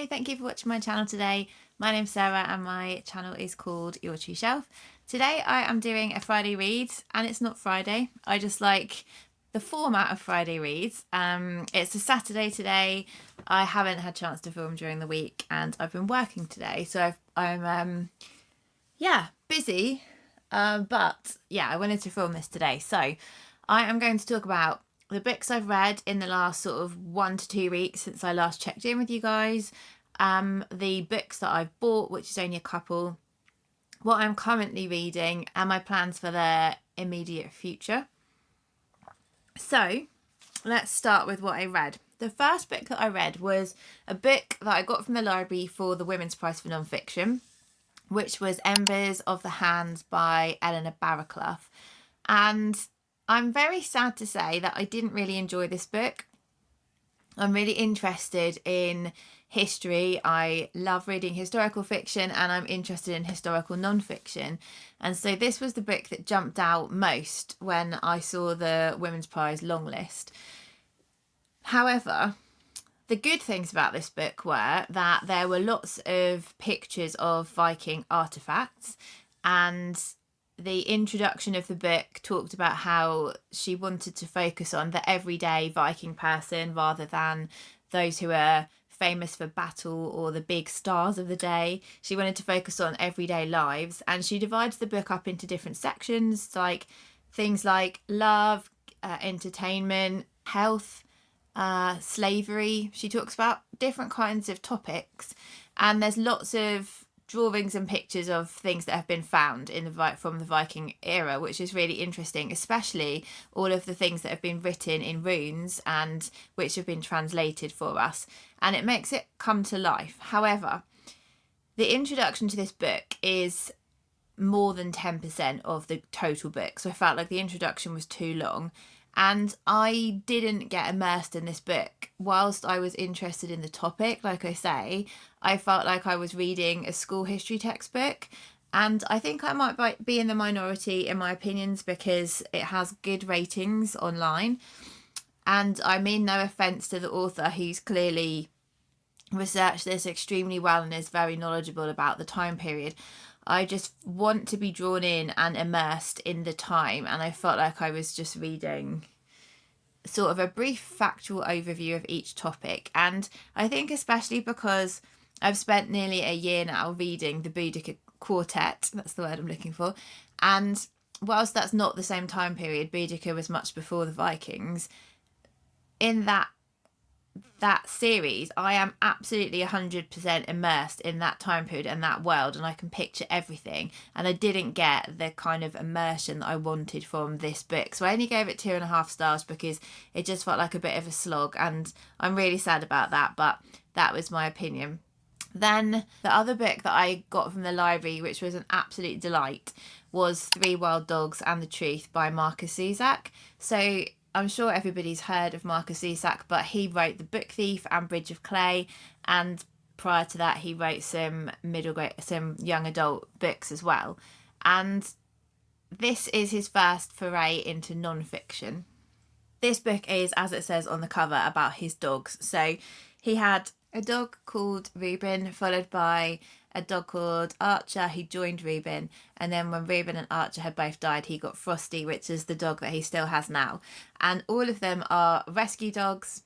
Hi, thank you for watching my channel today. My name's Sarah and my channel is called Your True Shelf. Today I am doing a Friday read, and it's not Friday. I just like the format of Friday reads. It's a Saturday today. I haven't had a chance to film during the week and I've been working today, so I'm busy. But yeah, I wanted to film this today. So I am going to talk about the books I've read in the last sort of 1 to 2 weeks since I last checked in with you guys, the books that I've bought, which is only a couple, what I'm currently reading, and my plans for the immediate future. So let's start with what I read. The first book that I read was a book that I got from the library for the Women's Prize for Non-Fiction, which was Embers of the Hands by Eleanor Barraclough. And I'm very sad to say that I didn't really enjoy this book. I'm really interested in history. I love reading historical fiction and I'm interested in historical non-fiction. And so this was the book that jumped out most when I saw the Women's Prize long list. However, the good things about this book were that there were lots of pictures of Viking artifacts, and the introduction of the book talked about how she wanted to focus on the everyday Viking person rather than those who are famous for battle or the big stars of the day. She wanted to focus on everyday lives, and she divides the book up into different sections, like things like love, entertainment, health, slavery. She talks about different kinds of topics, and there's lots of drawings and pictures of things that have been found in from the Viking era, which is really interesting, especially all of the things that have been written in runes and which have been translated for us, and it makes it come to life. However, the introduction to this book is more than 10% of the total book, so I felt like the introduction was too long. And I didn't get immersed in this book. Whilst I was interested in the topic, like I say, I felt like I was reading a school history textbook. And I think I might be in the minority in my opinions because it has good ratings online. And I mean no offence to the author, who's clearly researched this extremely well and is very knowledgeable about the time period. I just want to be drawn in and immersed in the time, and I felt like I was just reading sort of a brief factual overview of each topic. And I think especially because I've spent nearly a year now reading the Boudica quartet, that's the word I'm looking for, and whilst that's not the same time period, Boudica was much before the Vikings, in that series I am absolutely 100% immersed in that time period and that world, and I can picture everything, and I didn't get the kind of immersion that I wanted from this book. So I only gave it 2.5 stars because it just felt like a bit of a slog, and I'm really sad about that, but that was my opinion. Then the other book that I got from the library, which was an absolute delight, was 3 Wild Dogs and the Truth by Markus Zusak. So I'm sure everybody's heard of Markus Zusak, but he wrote The Book Thief and Bridge of Clay, and prior to that he wrote some young adult books as well. And this is his first foray into non-fiction. This book is, as it says on the cover, about his dogs. So he had a dog called Reuben, followed by a dog called Archer who joined Reuben, and then when Reuben and Archer had both died, he got Frosty, which is the dog that he still has now. And all of them are rescue dogs,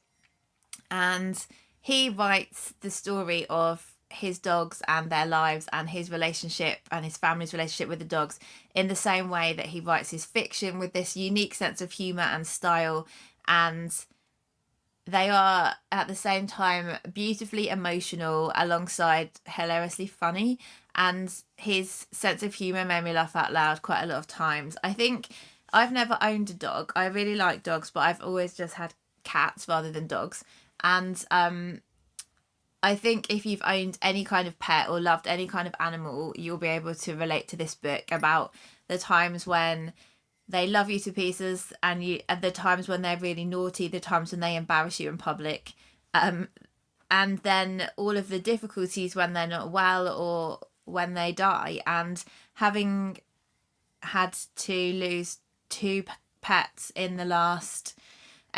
and he writes the story of his dogs and their lives and his relationship and his family's relationship with the dogs in the same way that he writes his fiction, with this unique sense of humour and style, and they are at the same time beautifully emotional alongside hilariously funny, and his sense of humour made me laugh out loud quite a lot of times. I think I've never owned a dog. I really like dogs, but I've always just had cats rather than dogs. And I think if you've owned any kind of pet or loved any kind of animal, you'll be able to relate to this book about the times when they love you to pieces, and the times when they're really naughty, the times when they embarrass you in public, and then all of the difficulties when they're not well or when they die. And having had to lose 2 pets in the last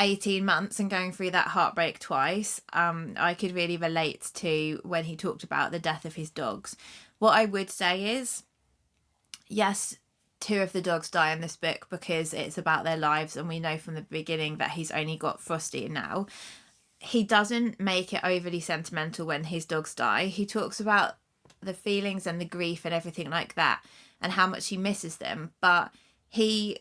18 months and going through that heartbreak twice, I could really relate to when he talked about the death of his dogs. What I would say is, yes, 2 of the dogs die in this book because it's about their lives, and we know from the beginning that he's only got Frosty now. He doesn't make it overly sentimental when his dogs die. He talks about the feelings and the grief and everything like that and how much he misses them, but he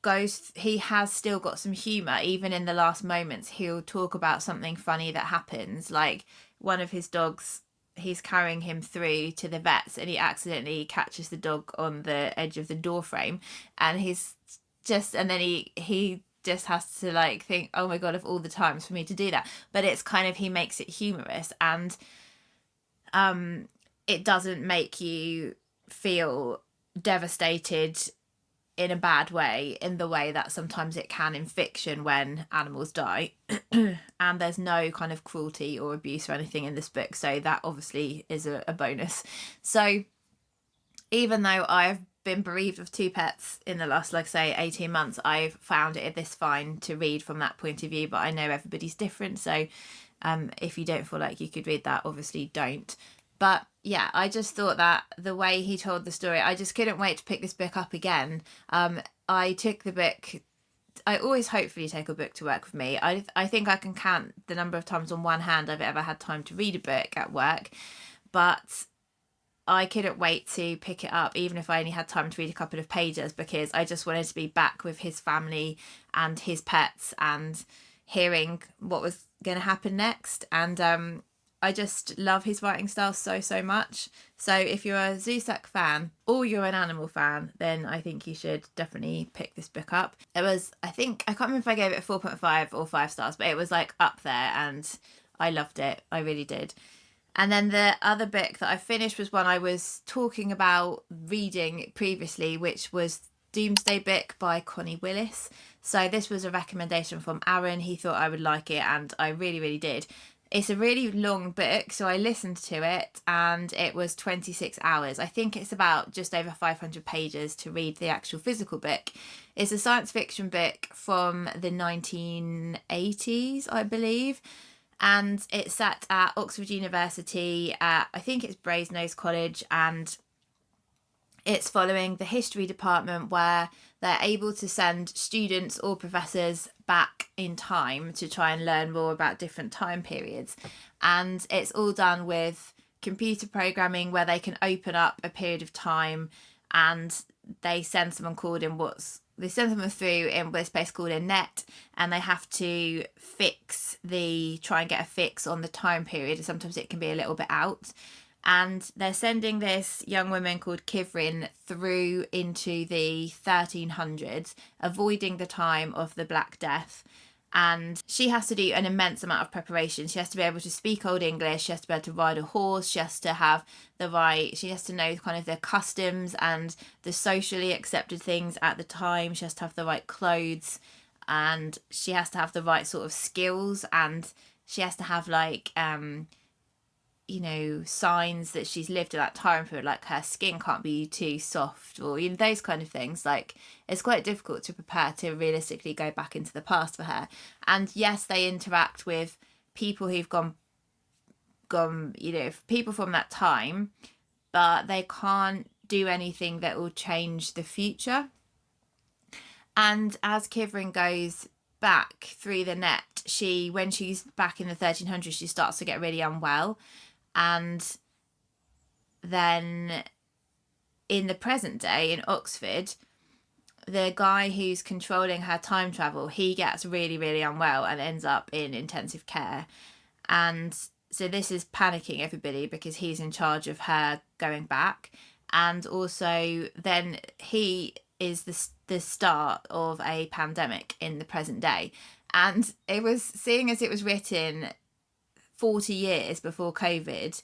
has still got some humour. Even in the last moments, he'll talk about something funny that happens, like one of his dogs, he's carrying him through to the vets and he accidentally catches the dog on the edge of the door frame, and then he just has to like think, oh my god, of all the times for me to do that. But it's kind of, he makes it humorous, and it doesn't make you feel devastated in a bad way, in the way that sometimes it can in fiction when animals die. And there's no kind of cruelty or abuse or anything in this book, so that obviously is a bonus. So even though I've been bereaved of 2 pets in the last, like I say, 18 months, I've found it this fine to read from that point of view. But I know everybody's different, so if you don't feel like you could read that, obviously don't. But yeah, I just thought that the way he told the story, I just couldn't wait to pick this book up again. I took the book, I always hopefully take a book to work with me. I think I can count the number of times on one hand I've ever had time to read a book at work, but I couldn't wait to pick it up, even if I only had time to read a couple of pages, because I just wanted to be back with his family and his pets and hearing what was going to happen next. And I just love his writing style so much. So if you're a Zusak fan or you're an animal fan, then I think you should definitely pick this book up. It was, I can't remember if I gave it a 4.5 or 5 stars, but it was like up there, and I loved it. I really did. And then the other book that I finished was one I was talking about reading previously, which was Doomsday book by Connie Willis. So this was a recommendation from Aaron. He thought I would like it, and I really did. It's a really long book, so I listened to it, and it was 26 hours. I think it's about just over 500 pages to read the actual physical book. It's a science fiction book from the 1980s, I believe. And it's set at Oxford University, I think it's Brasenose College, and it's following the history department, where they're able to send students or professors back in time to try and learn more about different time periods. And it's all done with computer programming, where they can open up a period of time, and they send someone through in this place called a net, and they have to try and get a fix on the time period. Sometimes it can be a little bit out, and they're sending this young woman called Kivrin through into the 1300s, avoiding the time of the Black Death. And she has to do an immense amount of preparation. She has to be able to speak Old English. She has to be able to ride a horse. She has to know kind of the customs and the socially accepted things at the time. She has to have the right clothes, and she has to have the right sort of skills, and she has to have signs that she's lived at that time period, like her skin can't be too soft, or those kind of things. Like, it's quite difficult to prepare to realistically go back into the past for her. And yes, they interact with people who've gone people from that time, but they can't do anything that will change the future. And as Kivrin goes back through the net, when she's back in the 1300s, she starts to get really unwell. And then in the present day in Oxford, the guy who's controlling her time travel, he gets really unwell and ends up in intensive care. And so this is panicking everybody, because he's in charge of her going back. And also then he is the start of a pandemic in the present day. And it was, seeing as it was written 40 years before COVID,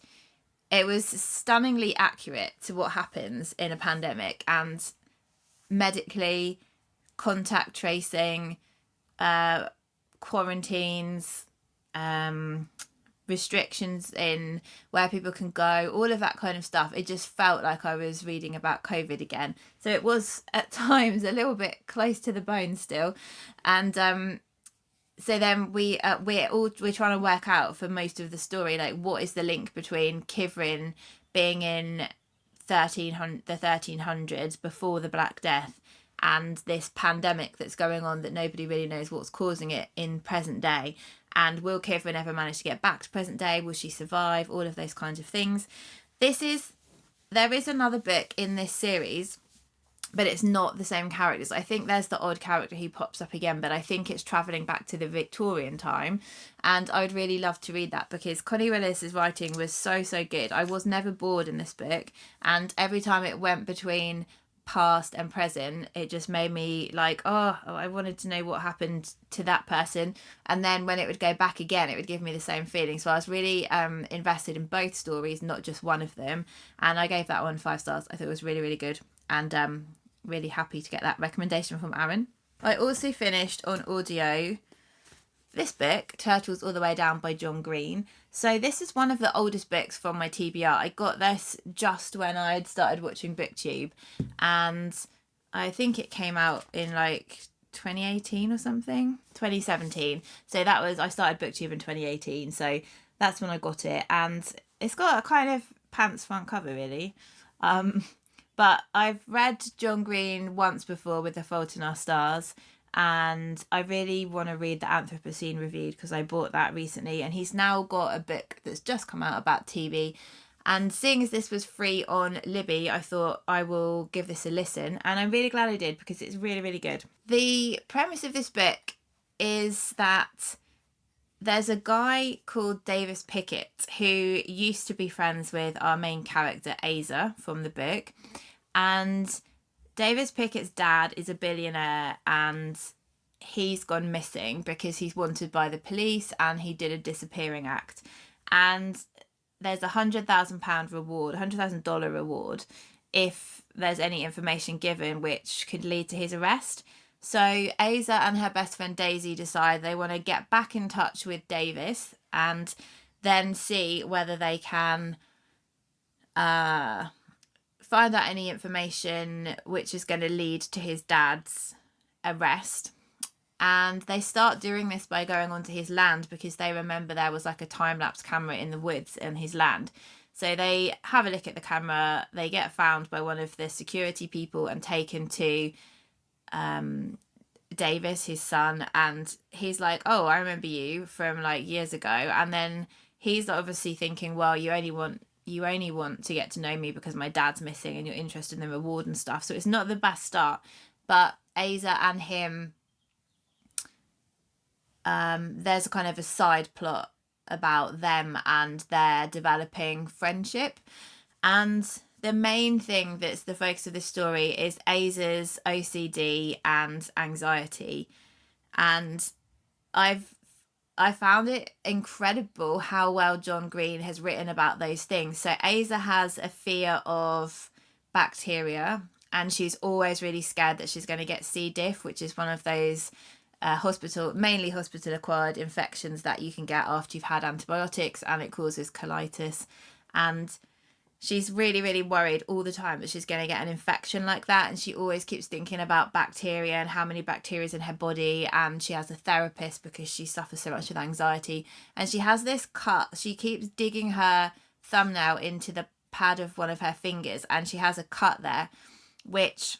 it was stunningly accurate to what happens in a pandemic, and medically, contact tracing, quarantines, restrictions in where people can go, all of that kind of stuff. It just felt like I was reading about COVID again. So it was at times a little bit close to the bone still. And so then we're trying to work out for most of the story, like, what is the link between Kivrin being in the 1300s before the Black Death and this pandemic that's going on that nobody really knows what's causing it in present day. And will Kivrin ever manage to get back to present day? Will she survive? All of those kinds of things. There is another book in this series, but it's not the same characters. I think there's the odd character who pops up again, but I think it's travelling back to the Victorian time. And I would really love to read that because Connie Willis's writing was so good. I was never bored in this book. And every time it went between past and present, it just made me like, oh, I wanted to know what happened to that person. And then when it would go back again, it would give me the same feeling. So I was really invested in both stories, not just one of them. And I gave that one 5 stars. I thought it was really good. And really happy to get that recommendation from Aaron. I also finished on audio this book, Turtles All the Way Down by John Green. So this is one of the oldest books from my TBR. I got this just when I had started watching BookTube, and I think it came out in like 2018 or something, 2017. So I started BookTube in 2018, so that's when I got it, and it's got a kind of pants front cover really. But I've read John Green once before with The Fault in Our Stars, and I really want to read the Anthropocene Reviewed because I bought that recently, and he's now got a book that's just come out about TV. And seeing as this was free on Libby, I thought I will give this a listen, and I'm really glad I did because it's really good. The premise of this book is that there's a guy called Davis Pickett who used to be friends with our main character Asa from the book, and Davis Pickett's dad is a billionaire and he's gone missing because he's wanted by the police and he did a disappearing act. And there's £100,000 reward, $100,000 reward if there's any information given which could lead to his arrest. So Asa and her best friend Daisy decide they want to get back in touch with Davis and then see whether they can find out any information which is going to lead to his dad's arrest. And they start doing this by going onto his land because they remember there was like a time-lapse camera in the woods in his land. So they have a look at the camera, they get found by one of the security people and taken to Davis, his son, and he's like, oh, I remember you from like years ago. And then he's obviously thinking, well, you only want to get to know me because my dad's missing and you're interested in the reward and stuff. So it's not the best start. But Asa and him, there's a kind of a side plot about them and their developing friendship. And the main thing that's the focus of this story is Asa's OCD and anxiety. And I found it incredible how well John Green has written about those things. So Asa has a fear of bacteria and she's always really scared that she's going to get C. diff, which is one of those mainly hospital acquired infections that you can get after you've had antibiotics, and it causes colitis. And she's really worried all the time that she's going to get an infection like that, and she always keeps thinking about bacteria and how many bacteria is in her body. And she has a therapist because she suffers so much with anxiety, and she has this cut. She keeps digging her thumbnail into the pad of one of her fingers, and she has a cut there which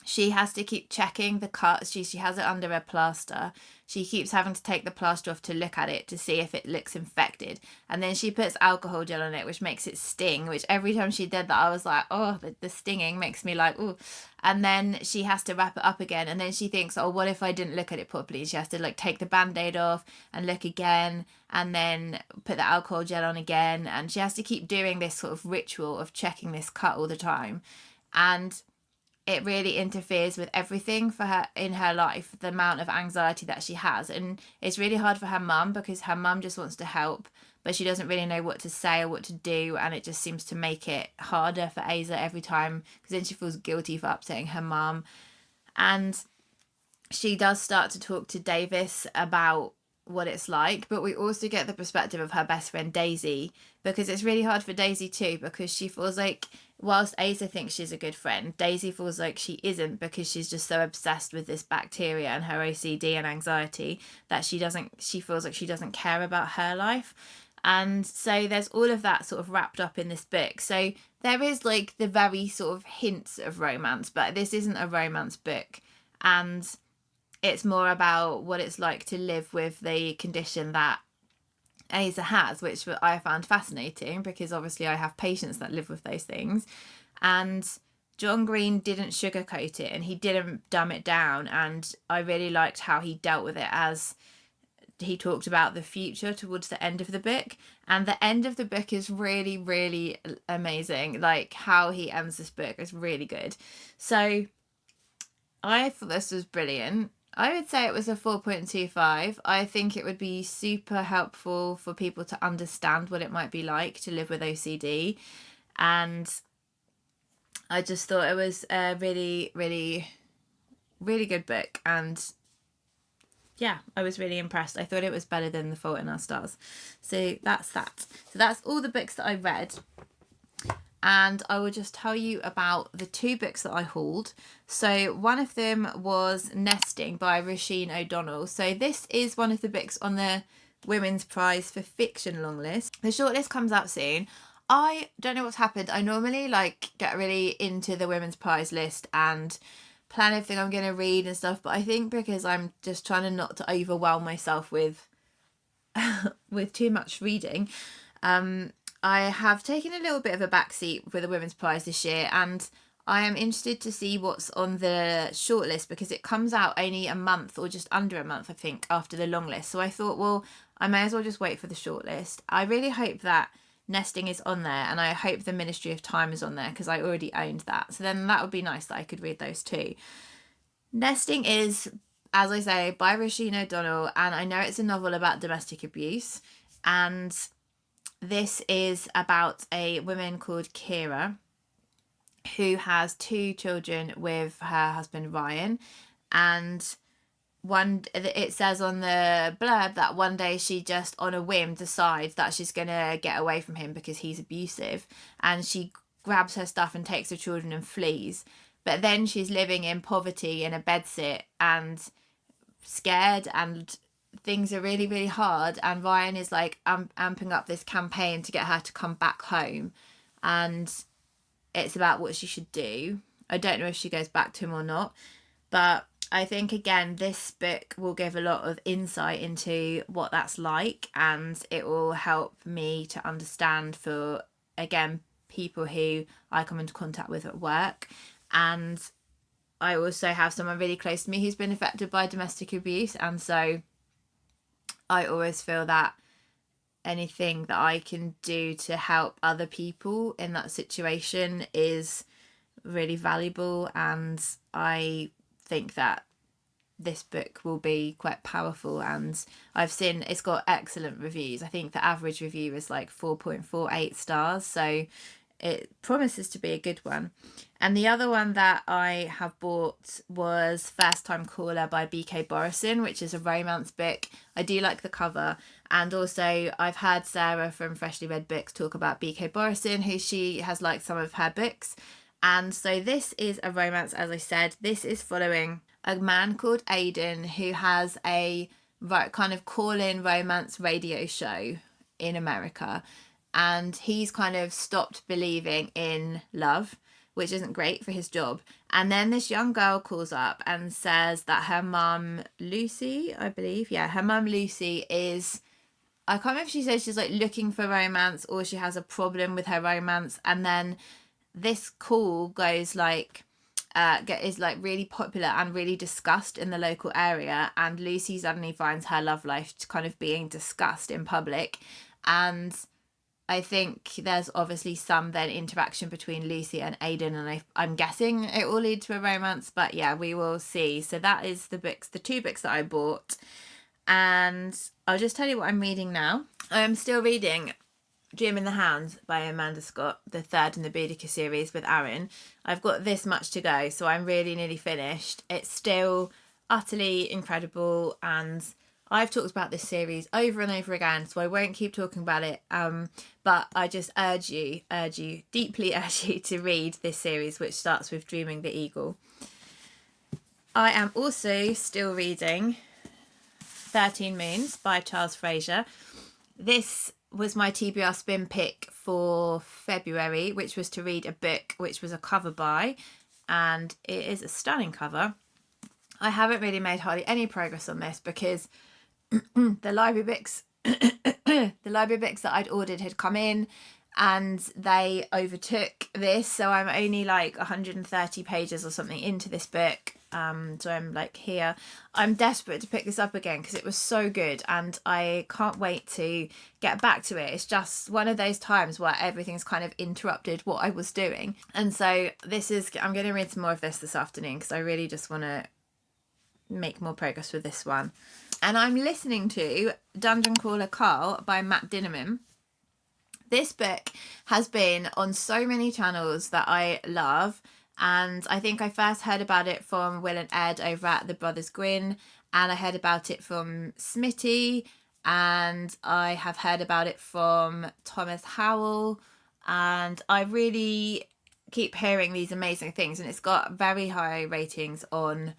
she has to keep checking the cut. She has it under a plaster. She keeps having to take the plaster off to look at it to see if it looks infected. And then she puts alcohol gel on it, which makes it sting, which every time she did that, I was like, oh, the stinging makes me like, ooh. And then she has to wrap it up again. And then she thinks, oh, what if I didn't look at it properly? She has to like take the Band-Aid off and look again, and then put the alcohol gel on again. And she has to keep doing this sort of ritual of checking this cut all the time. And it really interferes with everything for her in her life, the amount of anxiety that she has. And it's really hard for her mum because her mum just wants to help, but she doesn't really know what to say or what to do. And it just seems to make it harder for Asa every time, because then she feels guilty for upsetting her mum. And she does start to talk to Davis about what it's like, but we also get the perspective of her best friend Daisy, because it's really hard for Daisy too, because she feels like whilst Asa thinks she's a good friend, Daisy feels like she isn't, because she's just so obsessed with this bacteria and her OCD and anxiety that she feels like she doesn't care about her life. And so there's all of that sort of wrapped up in this book. So there is like the very sort of hints of romance, but this isn't a romance book. And it's more about what it's like to live with the condition that Asa has, which I found fascinating, because obviously I have patients that live with those things. And John Green didn't sugarcoat it, and he didn't dumb it down. And I really liked how he dealt with it, as he talked about the future towards the end of the book. And the end of the book is really, really amazing. Like, how he ends this book is really good. So I thought this was brilliant. I would say it was a 4.25. I think it would be super helpful for people to understand what it might be like to live with OCD. And I just thought it was a really, really, really good book. And yeah, I was really impressed. I thought it was better than The Fault in Our Stars. So that's that. So that's all the books that I read. And I will just tell you about the 2 books that I hauled. So one of them was Nesting by Roisin O'Donnell. So this is one of the books on the Women's Prize for Fiction long list. The shortlist comes out soon. I don't know what's happened. I normally get really into the Women's Prize list and plan everything I'm going to read and stuff. But I think because I'm just trying not to overwhelm myself with with too much reading, I have taken a little bit of a backseat with the Women's Prize this year, and I am interested to see what's on the shortlist, because it comes out only a month, or just under a month, I think, after the long list. So I thought, well, I may as well just wait for the shortlist. I really hope that Nesting is on there, and I hope the Ministry of Time is on there, because I already owned that. So then that would be nice that I could read those too. Nesting is, as I say, by Roisin O'Donnell, and I know it's a novel about domestic abuse, and this is about a woman called Kira who has 2 children with her husband Ryan, and it says on the blurb that one day she just on a whim decides that she's gonna get away from him because he's abusive, and she grabs her stuff and takes her children and flees. But then she's living in poverty in a bedsit and scared, and things are really, really hard, and Ryan is amping up this campaign to get her to come back home, and it's about what she should do. I don't know if she goes back to him or not, but I think again this book will give a lot of insight into what that's like, and it will help me to understand for, again, people who I come into contact with at work. And I also have someone really close to me who's been affected by domestic abuse, and so I always feel that anything that I can do to help other people in that situation is really valuable, and I think that this book will be quite powerful. And I've seen it's got excellent reviews. I think the average review is 4.48 stars, so it promises to be a good one. And the other one that I have bought was First Time Caller by B.K. Borison, which is a romance book. I do like the cover. And also I've heard Sarah from Freshly Read Books talk about B.K. Borison, who she has liked some of her books. And so this is a romance, as I said. This is following a man called Aidan who has a kind of call-in romance radio show in America. And he's kind of stopped believing in love, which isn't great for his job. And then this young girl calls up and says that her mum, Lucy, I believe, her mum, Lucy, is, I can't remember if she says she's looking for romance or she has a problem with her romance. And then this call goes is really popular and really discussed in the local area. And Lucy suddenly finds her love life kind of being discussed in public. And I think there's obviously some then interaction between Lucy and Aidan, and I'm guessing it will lead to a romance, but yeah, we will see. So that is the 2 books that I bought, and I'll just tell you what I'm reading now. I'm still reading Jim and the Hound by Amanda Scott, the 3rd in the Boudica series with Aaron. I've got this much to go, so I'm really nearly finished. It's still utterly incredible, and I've talked about this series over and over again, so I won't keep talking about it. But I just deeply urge you to read this series, which starts with Dreaming the Eagle. I am also still reading 13 Moons by Charles Frazier. This was my TBR spin pick for February, which was to read a book which was a cover by, and it is a stunning cover. I haven't really made hardly any progress on this because the library books that I'd ordered had come in and they overtook this, so I'm only like 130 pages or something into this book. So I'm like here. I'm desperate to pick this up again because it was so good and I can't wait to get back to it. It's just one of those times where everything's kind of interrupted what I was doing. And so I'm going to read some more of this afternoon because I really just want to make more progress with this one. And I'm listening to Dungeon Crawler Carl by Matt Dinniman. This book has been on so many channels that I love. And I think I first heard about it from Will and Ed over at the Brothers Gwyn, and I heard about it from Smitty, and I have heard about it from Thomas Howell, and I really keep hearing these amazing things, and it's got very high ratings on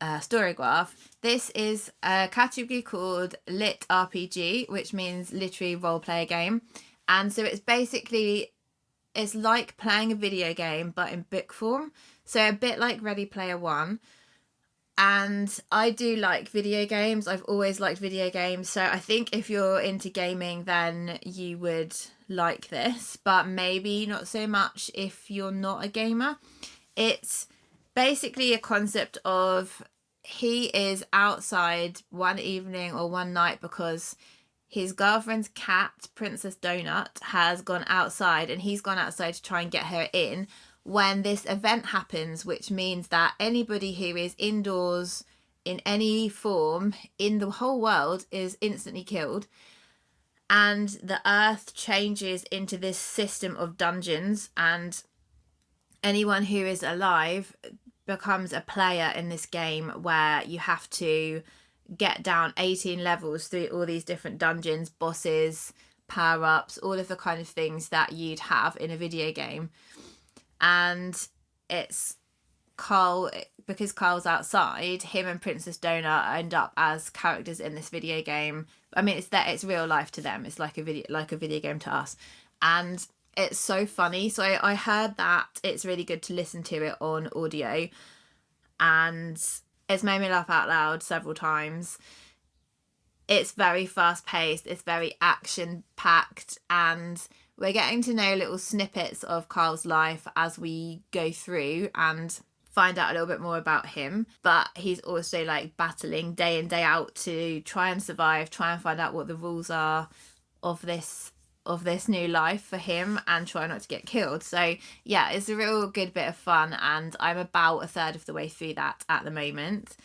Storygraph. This is a category called Lit RPG, which means literary role play game, and so it's like playing a video game but in book form, so a bit like Ready Player One. And I do like video games. I've always liked video games, so I think if you're into gaming then you would like this, but maybe not so much if you're not a gamer. It's basically a concept of he is outside one evening or one night because his girlfriend's cat, Princess Donut, has gone outside, and he's gone outside to try and get her in when this event happens, which means that anybody who is indoors in any form in the whole world is instantly killed. And the earth changes into this system of dungeons, and anyone who is alive becomes a player in this game where you have to get down 18 levels through all these different dungeons, bosses, power-ups, all of the kind of things that you'd have in a video game. And it's Carl, because Carl's outside, him and Princess Donut end up as characters in this video game. I mean, it's real life to them. It's like a video game to us. And it's so funny. So I heard that it's really good to listen to it on audio, and it's made me laugh out loud several times. It's very fast paced, it's very action packed, and we're getting to know little snippets of Carl's life as we go through and find out a little bit more about him. But he's also like battling day in, day out to try and survive, try and find out what the rules are of this new life for him, and try not to get killed. So yeah, it's a real good bit of fun, and I'm about a third of the way through that at the moment.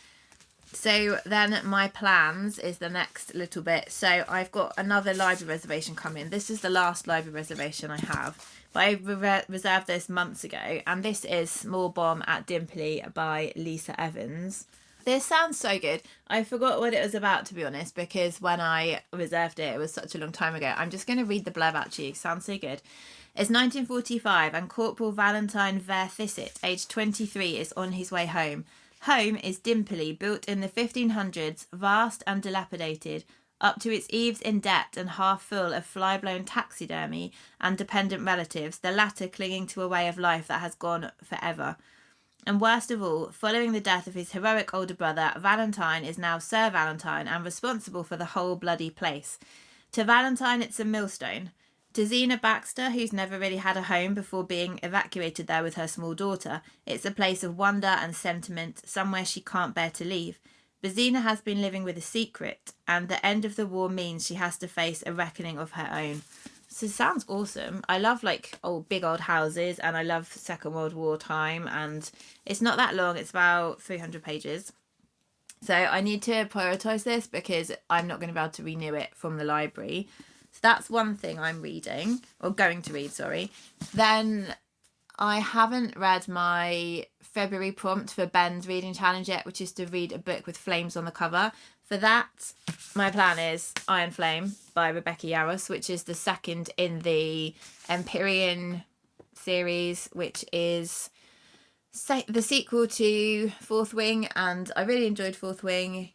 So then my plans is the next little bit. So I've got another library reservation coming. This is the last library reservation I have, but I reserved this months ago, and this is Small Bomb at Dimperley by Lissa Evans. This sounds so good. I forgot what it was about, to be honest, because when I reserved it, it was such a long time ago. I'm just going to read the blurb out to you. It sounds so good. It's 1945 and Corporal Valentine Verthisset, aged 23, is on his way home. Home is Dimperley, built in the 1500s, vast and dilapidated, up to its eaves in debt and half full of fly-blown taxidermy and dependent relatives, the latter clinging to a way of life that has gone forever. And worst of all, following the death of his heroic older brother, Valentine is now Sir Valentine and responsible for the whole bloody place. To Valentine, it's a millstone. To Zena Baxter, who's never really had a home before being evacuated there with her small daughter, it's a place of wonder and sentiment, somewhere she can't bear to leave. But Zena has been living with a secret, and the end of the war means she has to face a reckoning of her own. So it sounds awesome. I love like big old houses, and I love Second World War time, and it's not that long. It's about 300 pages. So I need to prioritise this because I'm not going to be able to renew it from the library. So that's one thing I'm reading, or going to read, sorry. Then I haven't read my February prompt for Ben's reading challenge yet, which is to read a book with flames on the cover. For for that, my plan is Iron Flame by Rebecca Yarros, which is the second in the Empyrean series, which is the sequel to Fourth Wing, and I really enjoyed Fourth Wing.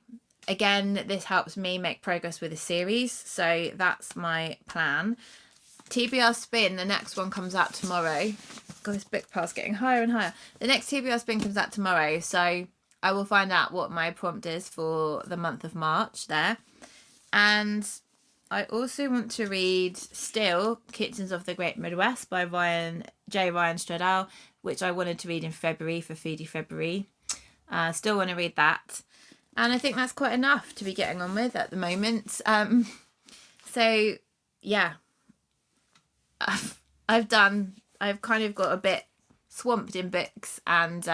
Again, this helps me make progress with the series, so that's my plan. TBR Spin, the next one comes out tomorrow. God, this book pile's getting higher and higher. The next TBR Spin comes out tomorrow, so I will find out what my prompt is for the month of March there. And I also want to read still Kitchens of the Great Midwest by J. Ryan Stradal, which I wanted to read in February for Foodie February. Still want to read that. And I think that's quite enough to be getting on with at the moment. So, yeah. I've kind of got a bit swamped in books, and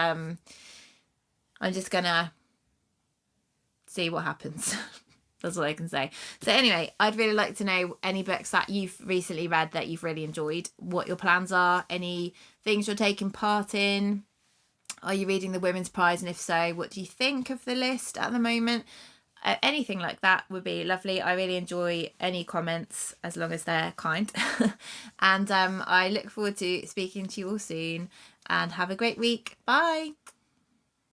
I'm just going to see what happens. That's all I can say. So anyway, I'd really like to know any books that you've recently read that you've really enjoyed, what your plans are, any things you're taking part in. Are you reading the Women's Prize? And if so, what do you think of the list at the moment? Anything like that would be lovely. I really enjoy any comments as long as they're kind. And I look forward to speaking to you all soon, and have a great week. Bye.